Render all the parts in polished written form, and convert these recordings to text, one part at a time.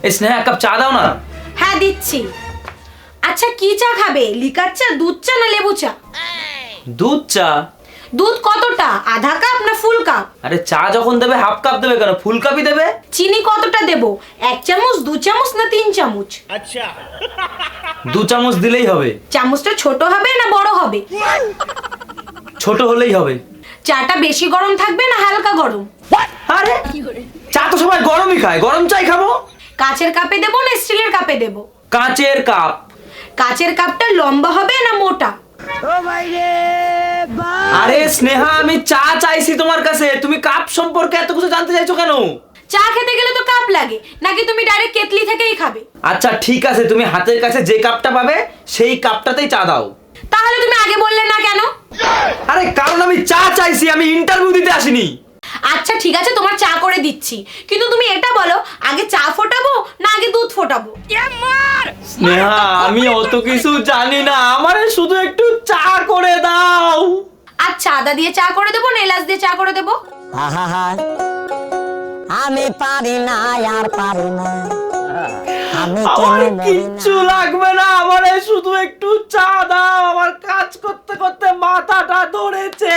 এই স্নেহা এক কাপ চা দাও না। হ্যাঁ দিচ্ছি। আচ্ছা কি চা খাবে, লিকার চা, দুধ চা না লেবু চা? দুধ চা। দুধ কতটা, আধা কাপ না ফুল কাপ? আরে চা যখন দেবে হাফ কাপ দেবে কেন, ফুল কাপই দেবে। চিনি কতটা দেবো, 1 চামচ, 2 চামচ না 3 চামচ? 2 চামচ দিলেই হবে। চামচটা ছোট হবে না বড় হবে? ছোট হলেই হবে। চাটা বেশি গরম থাকবে না হালকা গরম? আরে চা তো সবাই গরমই খায়, গরম চাই খাবো। কাচের কাপে দেবো না স্টিলের কাপে দেবো? কাচের কাপ। কাচের কাপটা লম্বা হবে না মোটা? আরে স্নেহা আমি চা চাইছি তোমার কাছে, তুমি কাপ সম্পর্কে এত কিছু জানতে চাইছো কেন? চা খেতে গেলে তো কাপ লাগে, নাকি তুমি ডাইরেক্ট কেটলি থেকেই খাবে? আচ্ছা ঠিক আছে, তুমি হাতের কাছে যে কাপটা পাবে সেই কাপটাতেই চা দাও। তাহলে তুমি আগে বললে না কেন? আরে কারণ আমি চা চাইছি, আমি ইন্টারভিউ দিতে আসিনি। আচ্ছা ঠিক আছে, তোমার চা করে দিচ্ছি, কিন্তু তুমি এটা বলো আগে চা ফোটাবো না আগে দুধ ফোটাবো? স্নেহা আমি অত কিছু জানি না, আমারে শুধু একটু চা করে দাও। আচ্ছা আদা দিয়ে চা করে দেবো না এলাচ দিয়ে চা করে দেবো? আমি পারি না আর পারি না, আমি আমার কেন মরি কিচ্ছু না। লাগবে না, আমারে শুধু একটু চা দাও, আমার কাজ করতে করতে মাথাটা ধরেছে।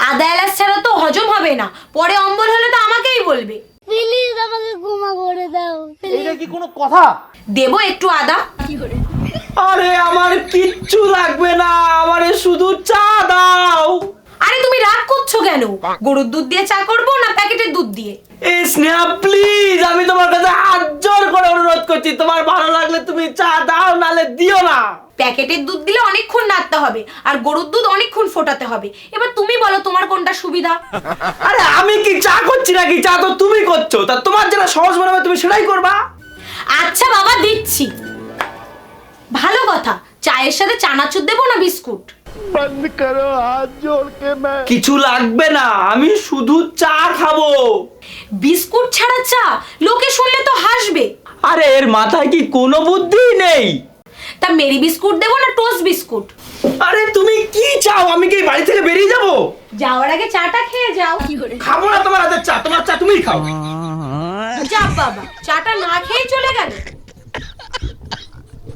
আদা এলাচ ছাড়া তো হজম হবে না, পরে অম্বল হলে তো আমাকেই বলবে। প্লিজ আমাকে ক্ষমা করে দাও। এটা কি কোনো কথা? দেবো একটু আদা? আরে আমার কিচ্ছু লাগবে না, আমারে শুধু চা দাও। আরে তুমি রাগ করছো কেন, গরুর দুধ দিয়ে চা করবো না প্যাকেটের দুধ দিয়ে? এই স্নেহা প্লিজ, আমি তোমার কাছে হাত জোর করে অনুরোধ করছি, তোমার ভালো লাগলে তুমি চা দাও, নালে দিও না। প্যাকেটের দুধ দিলে অনেকক্ষণ নাড়তে হবে, আর গরুর দুধ অনেকক্ষণ ফোটাতে হবে। এবার তুমি বলো তোমার কোনটা সুবিধা? আরে আমি কি চা করছি নাকি, চা তো তুমি করছো, তা তোমার যেটা সহজ মনে হবে তুমি সেটাই করবা। আচ্ছা বাবা দিচ্ছি। ভালো কথা, চায়ের সাথে চানাচুর দেবো না বিস্কুট? কিছু লাগবে না, আমি শুধু চা খাবো। বিস্কুট ছাড়া চা, লোকে শুনলে তো হাসবে। আরে এর মাথায় কি কোনো বুদ্ধি নেই? তা মেরি বিস্কুট দেবো না টোস্ট বিস্কুট? আরে তুমি কি চাও, আমি কি বাড়ি থেকে বেরিয়ে যাবো? যাওয়ার আগে চাটা খেয়ে যাও। খাবো না তোমার হাতের চা, তোমার চা তুমিই খাও। যা বাবা, চাটা না খেয়ে চলে গেল।